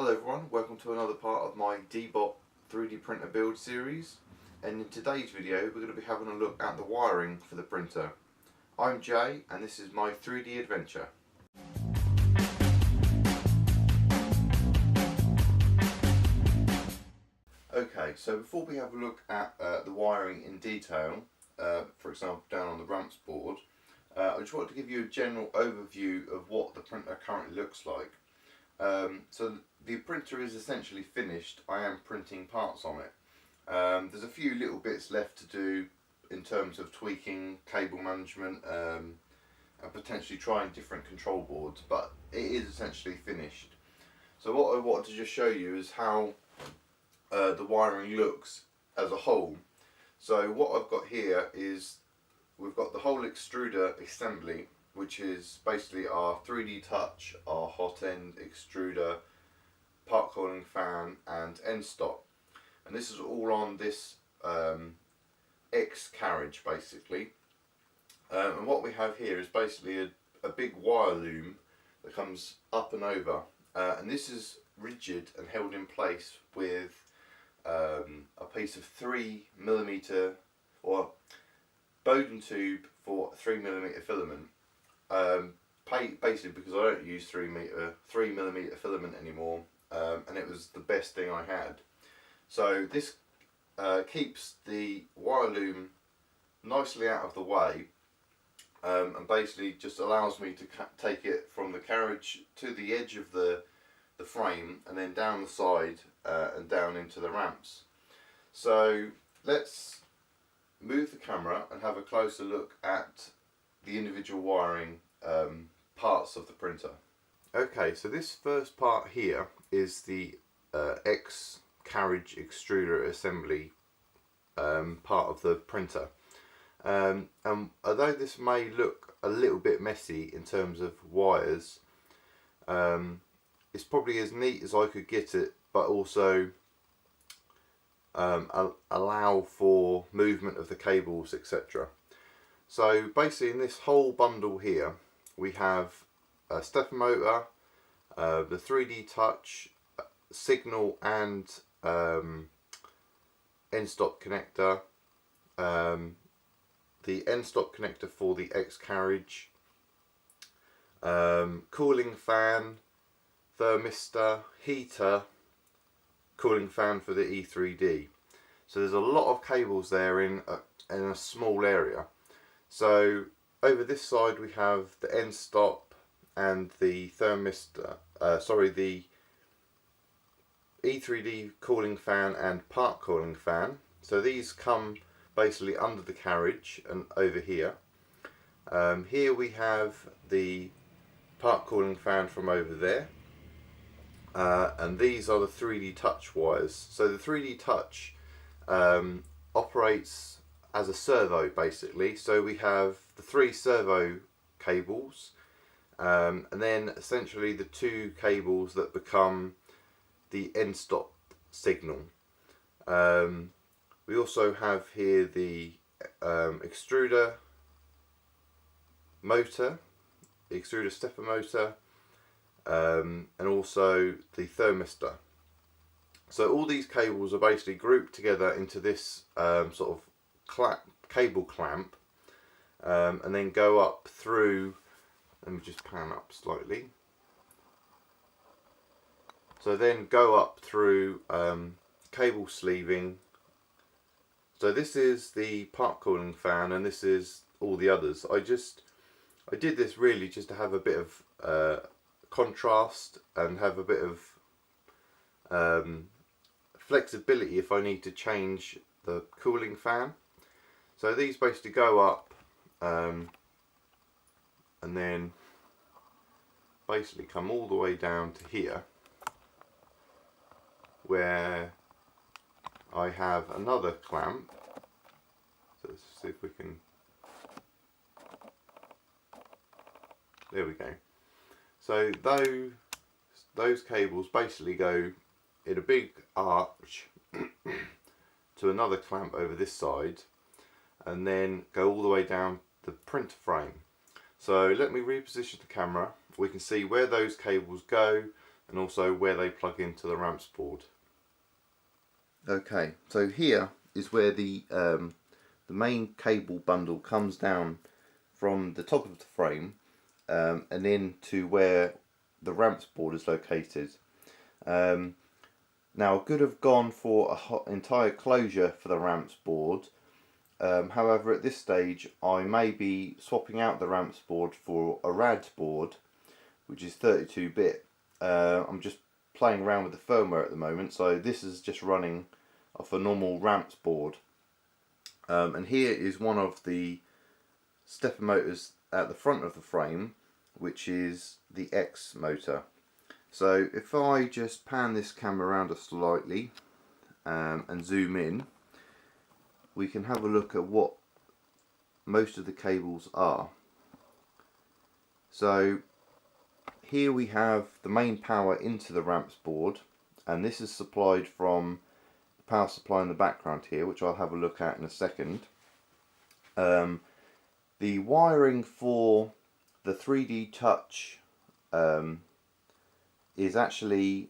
Hello everyone, welcome to another part of my DBot 3D printer build series, and in today's video we're going to be having a look at the wiring for the printer. I'm Jay and this is my 3D adventure. Okay, so before we have a look at the wiring in detail, for example down on the ramps board, I just wanted to give you a general overview of what the printer currently looks like. So the printer is essentially finished. I am printing parts on it. There's a few little bits left to do in terms of tweaking cable management and potentially trying different control boards, but it is essentially finished. So what I wanted to just show you is how the wiring looks as a whole. So what I've got here is we've got the whole extruder assembly, which is basically our 3D touch, our hot end extruder, part cooling fan and end stop. And this is all on this Carriage basically. And what we have here is basically a big wire loom that comes up and over. And this is rigid and held in place with a piece of 3mm or Bowden tube for 3mm filament. Basically because I don't use 3mm filament anymore, and it was the best thing I had. So this keeps the wire loom nicely out of the way, and basically just allows me to take it from the carriage to the edge of the frame and then down the side and down into the ramps. So let's move the camera and have a closer look at the individual wiring parts of the printer. Okay, so this first part here is the Carriage extruder assembly part of the printer. And although this may look a little bit messy in terms of wires, it's probably as neat as I could get it, but also allow for movement of the cables, etc. So basically in this whole bundle here we have a stepper motor, the 3D touch, signal and end stop connector, the end stop connector for the Carriage, cooling fan, thermistor, heater, cooling fan for the E3D. So there's a lot of cables there in a small area. So over this side we have the end stop and the thermistor, the E3D cooling fan and part cooling fan. So these come basically under the carriage and over here. Here we have the part cooling fan from over there. And these are the 3D touch wires. So the 3D touch operates as a servo basically. So we have the 3 servo cables, and then essentially the 2 cables that become the end stop signal. We also have here the extruder motor, the extruder stepper motor, and also the thermistor. So all these cables are basically grouped together into this sort of cable clamp, and then go up through, let me just pan up slightly, so then go up through cable sleeving. So this is the part cooling fan and this is all the others. I did this really just to have a bit of contrast and have a bit of flexibility if I need to change the cooling fan. So these basically go up and then basically come all the way down to here, where I have another clamp. So let's see if we can, there we go. So those cables basically go in a big arch to another clamp over this side, and then go all the way down the printer frame. So let me reposition the camera. We can see where those cables go and also where they plug into the ramps board. Okay, so here is where the main cable bundle comes down from the top of the frame and into where the ramps board is located. Now I could have gone for an entire closure for the ramps board. However, at this stage I may be swapping out the ramps board for a RAD board, which is 32-bit. I'm just playing around with the firmware at the moment, so this is just running off a normal ramps board. And here is one of the stepper motors at the front of the frame, which is the X motor. So if I just pan this camera around us slightly and zoom in, we can have a look at what most of the cables are. So here we have the main power into the ramps board, and this is supplied from the power supply in the background here, which I'll have a look at in a second. The wiring for the 3D Touch is actually,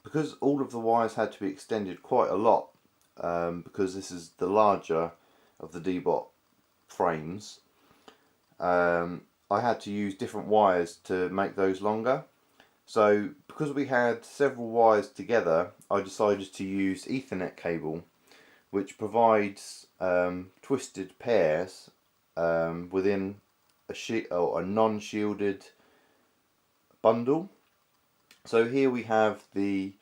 because all of the wires had to be extended quite a lot, because this is the larger of the DBot frames, I had to use different wires to make those longer. So because we had several wires together, I decided to use Ethernet cable, which provides twisted pairs within a non-shielded bundle. So here we have the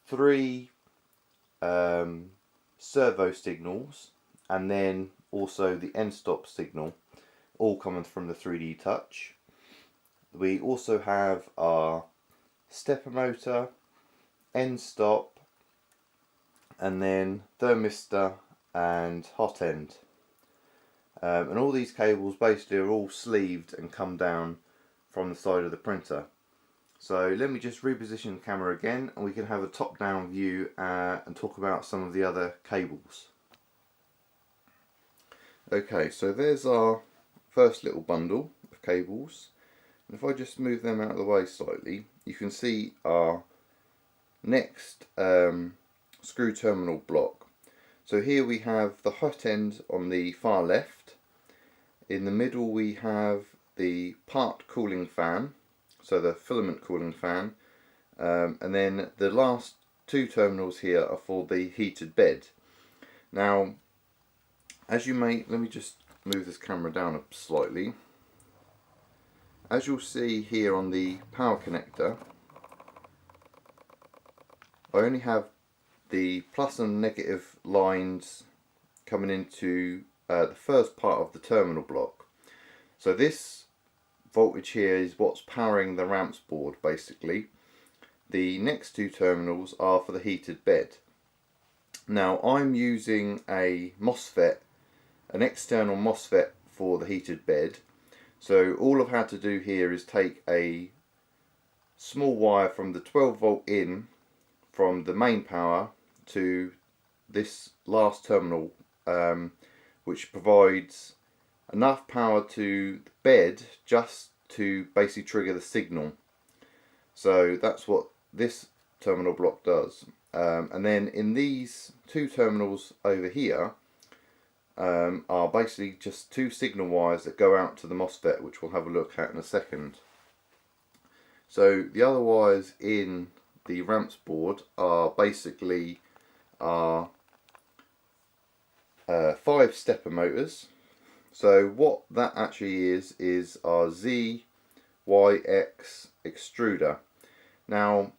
3 servo signals, and then also the end stop signal, all coming from the 3D Touch. We also have our stepper motor, end stop, and then thermistor and hot end. And all these cables basically are all sleeved and come down from the side of the printer. So let me just reposition the camera again, and we can have a top-down view and talk about some of the other cables. Okay, so there's our first little bundle of cables, and if I just move them out of the way slightly, you can see our next screw terminal block. So here we have the hot end on the far left. In the middle we have the part cooling fan, so the filament cooling fan, and then the last 2 terminals here are for the heated bed. Now, as you may, let me just move this camera down slightly. As you'll see here on the power connector, I only have the plus and negative lines coming into the first part of the terminal block. So this voltage here is what's powering the ramps board basically. The next 2 terminals are for the heated bed. Now I'm using a MOSFET, an external MOSFET for the heated bed. So all I've had to do here is take a small wire from the 12 volt in from the main power to this last terminal, which provides enough power to the bed just to basically trigger the signal. So that's what this terminal block does. And then in these 2 terminals over here are basically just 2 signal wires that go out to the MOSFET, which we'll have a look at in a second. So the other wires in the ramps board are basically our 5 stepper motors. So what that actually is our ZYX extruder. Now,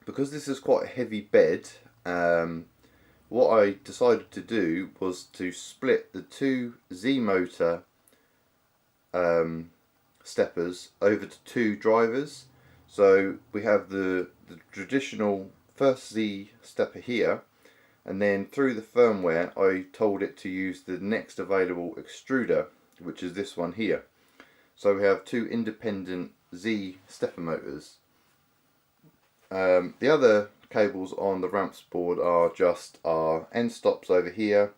because this is quite a heavy bed, what I decided to do was to split the 2 Z motor steppers over to 2 drivers. So we have the traditional first Z stepper here, and then through the firmware I told it to use the next available extruder, which is this one here. So we have 2 independent Z stepper motors. The other cables on the ramps board are just our end stops over here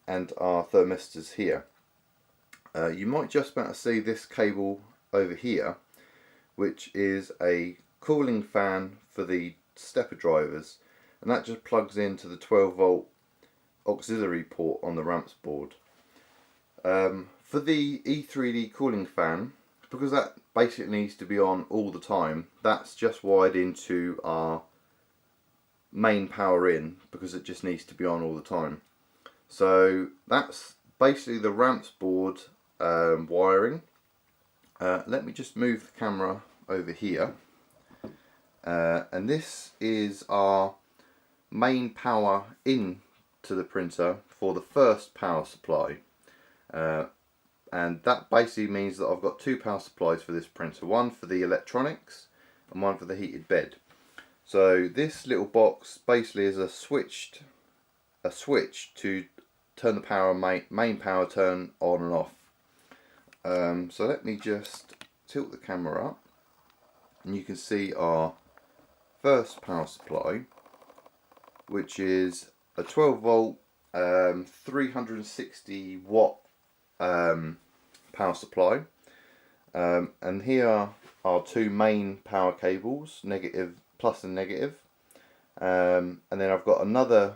and our thermistors here. You might just about see this cable over here, which is a cooling fan for the stepper drivers, and that just plugs into the 12-volt auxiliary port on the ramps board. For the E3D cooling fan, because that basically needs to be on all the time, that's just wired into our main power in, because it just needs to be on all the time. So that's basically the ramps board wiring. Let me just move the camera over here, and this is our main power in to the printer for the first power supply, and that basically means that I've got two power supplies for this printer, one for the electronics and one for the heated bed. So this little box basically is a switch to turn the power, main power turn on and off. So let me just tilt the camera up, and you can see our first power supply, which is a 12-volt 360 watt power supply, and here are our two main power cables, plus and negative, and then I've got another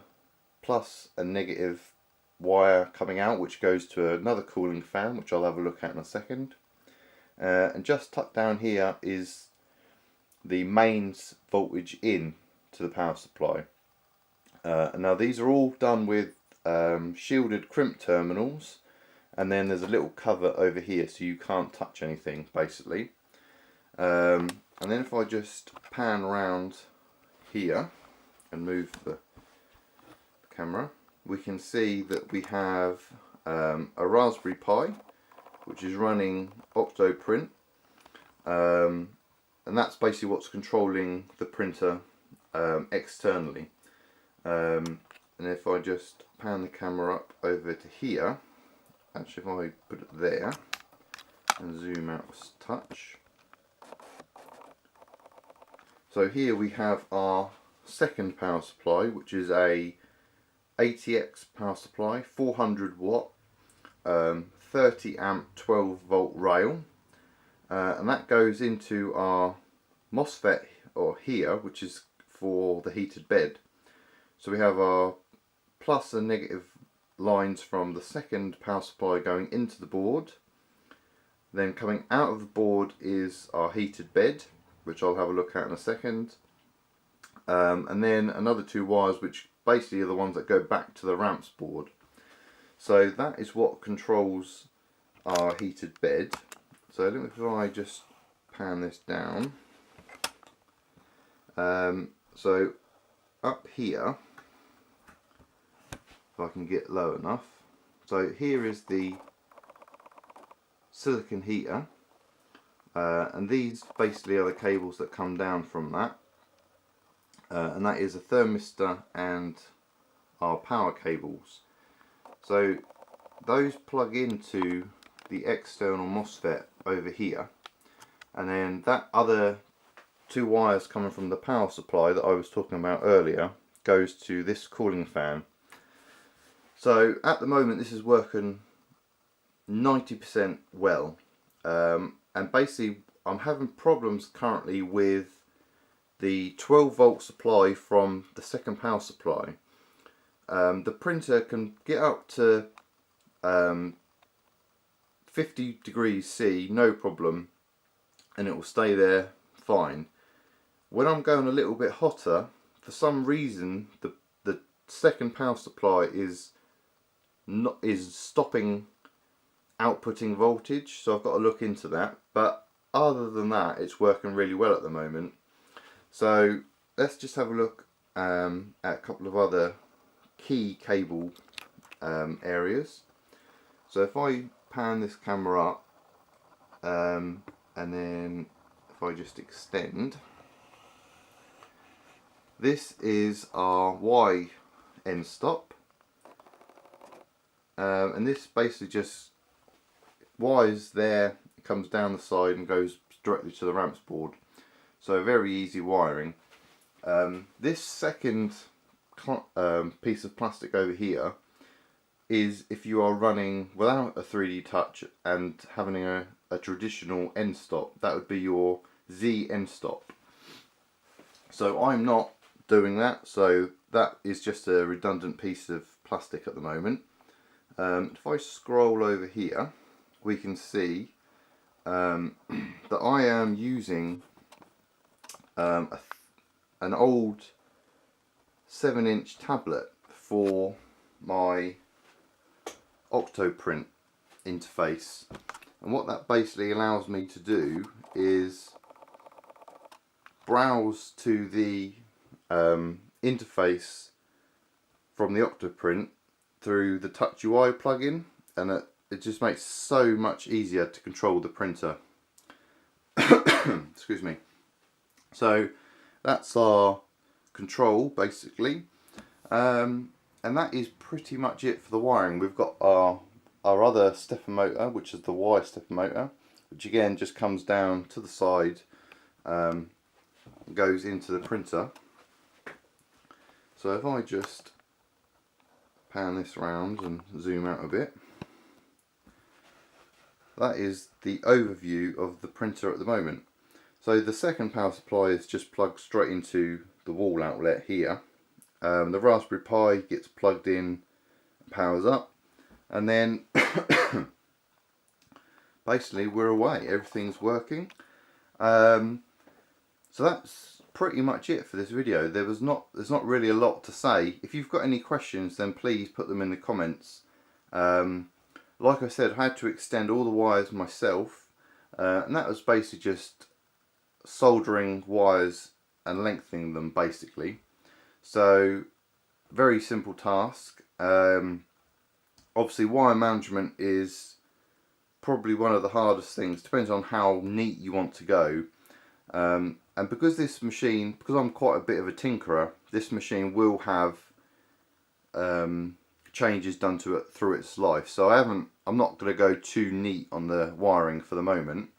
plus and negative wire coming out, which goes to another cooling fan, which I'll have a look at in a second, and just tucked down here is the mains voltage in to the power supply. Now these are all done with shielded crimp terminals, and then there's a little cover over here so you can't touch anything basically. And then if I just pan around here and move the camera, we can see that we have a Raspberry Pi which is running Octoprint, and that's basically what's controlling the printer externally. And if I just pan the camera up over to here, actually if I put it there and zoom out a touch, so here we have our second power supply, which is a ATX power supply, 400 watt, 30 amp 12 volt rail, and that goes into our MOSFET or here, which is for the heated bed. So we have our plus and negative lines from the second power supply going into the board. Then coming out of the board is our heated bed, which I'll have a look at in a second. And then another two wires which basically are the ones that go back to the ramps board. So that is what controls our heated bed. So let me try just pan this down. So up here, if I can get low enough, so here is the silicon heater, and these basically are the cables that come down from that, and that is a thermistor and our power cables. So those plug into the external MOSFET over here, and then that other two wires coming from the power supply that I was talking about earlier goes to this cooling fan. So at the moment this is working 90% well, and basically I'm having problems currently with the 12 volt supply from the second power supply. The printer can get up to 50 degrees C, no problem, and it will stay there fine. When I'm going a little bit hotter, for some reason the second power supply is stopping outputting voltage, so I've got to look into that. But other than that, it's working really well at the moment. So let's just have a look at a couple of other key cable areas. So if I pan this camera up, and then if I just extend, this is our Y end stop, and this basically just wires there, it comes down the side and goes directly to the ramps board. So very easy wiring. This second piece of plastic over here is if you are running without a 3D touch and having a traditional end stop. That would be your Z end stop. So I'm not doing that, so that is just a redundant piece of plastic at the moment. If I scroll over here, we can see that I am using an old 7-inch tablet for my Octoprint interface, and what that basically allows me to do is browse to the interface from the Octoprint through the Touch UI plugin, and it just makes it so much easier to control the printer. Excuse me. So that's our control basically, and that is pretty much it for the wiring. We've got our other stepper motor, which is the Y stepper motor, which again just comes down to the side, goes into the printer. So if I just pan this around and zoom out a bit, that is the overview of the printer at the moment. So the second power supply is just plugged straight into the wall outlet here. The Raspberry Pi gets plugged in, powers up, and then basically we're away. Everything's working. So that's pretty much it for this video. There's not really a lot to say. If you've got any questions, then please put them in the comments. Like I said, I had to extend all the wires myself, and that was basically just soldering wires and lengthening them basically. So very simple task. Obviously wire management is probably one of the hardest things. Depends on how neat you want to go. And because this machine, because I'm quite a bit of a tinkerer, this machine will have changes done to it through its life. So I'm not going to go too neat on the wiring for the moment.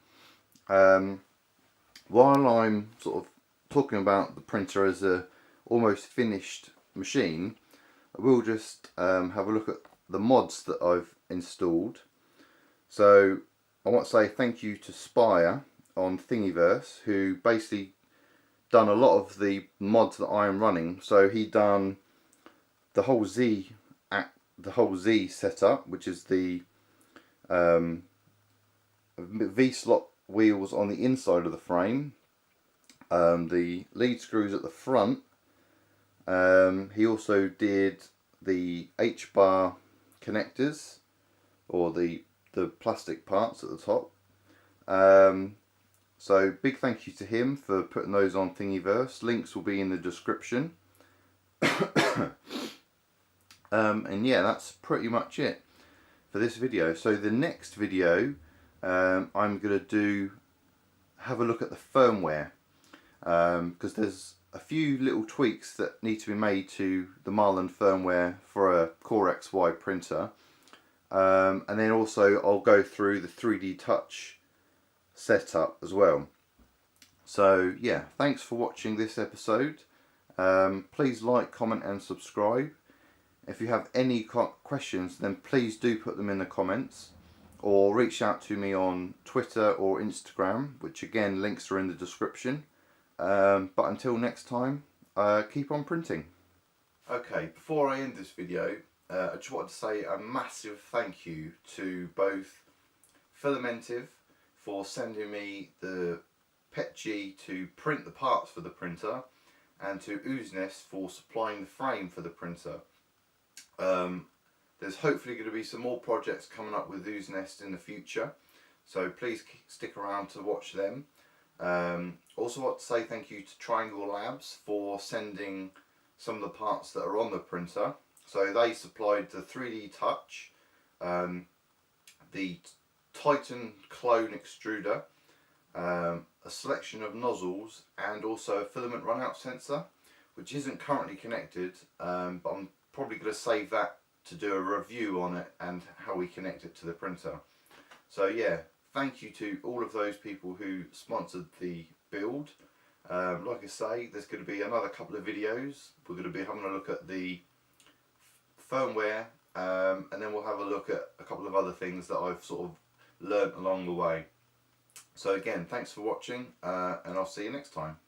While I'm sort of talking about the printer as a almost finished machine, I will just have a look at the mods that I've installed. So I want to say thank you to Spire on Thingiverse, who basically done a lot of the mods that I am running. So he done the whole Z setup, which is the V-slot wheels on the inside of the frame, the lead screws at the front. He also did the H-bar connectors, or the plastic parts at the top. So big thank you to him for putting those on Thingiverse. Links will be in the description. And yeah, that's pretty much it for this video. So the next video, I'm going to have a look at the firmware, because there's a few little tweaks that need to be made to the Marlin firmware for a CoreXY printer, and then also I'll go through the 3D Touch setup as well. So yeah, thanks for watching this episode. Please like, comment and subscribe. If you have any questions, then please do put them in the comments, or reach out to me on Twitter or Instagram, which again links are in the description. But until next time, keep on printing. Okay, before I end this video, I just wanted to say a massive thank you to both Filamentive for sending me the PETG to print the parts for the printer, and to Ooznest for supplying the frame for the printer. There's hopefully going to be some more projects coming up with Ooznest in the future, so please stick around to watch them. Also want to say thank you to Triangle Labs for sending some of the parts that are on the printer. So they supplied the 3D Touch, the Titan clone extruder, a selection of nozzles, and also a filament runout sensor, which isn't currently connected, but I'm probably going to save that to do a review on it and how we connect it to the printer. So yeah, thank you to all of those people who sponsored the build. Like I say, there's going to be another couple of videos. We're going to be having a look at the firmware, and then we'll have a look at a couple of other things that I've sort of learnt along the way. So again, thanks for watching, and I'll see you next time.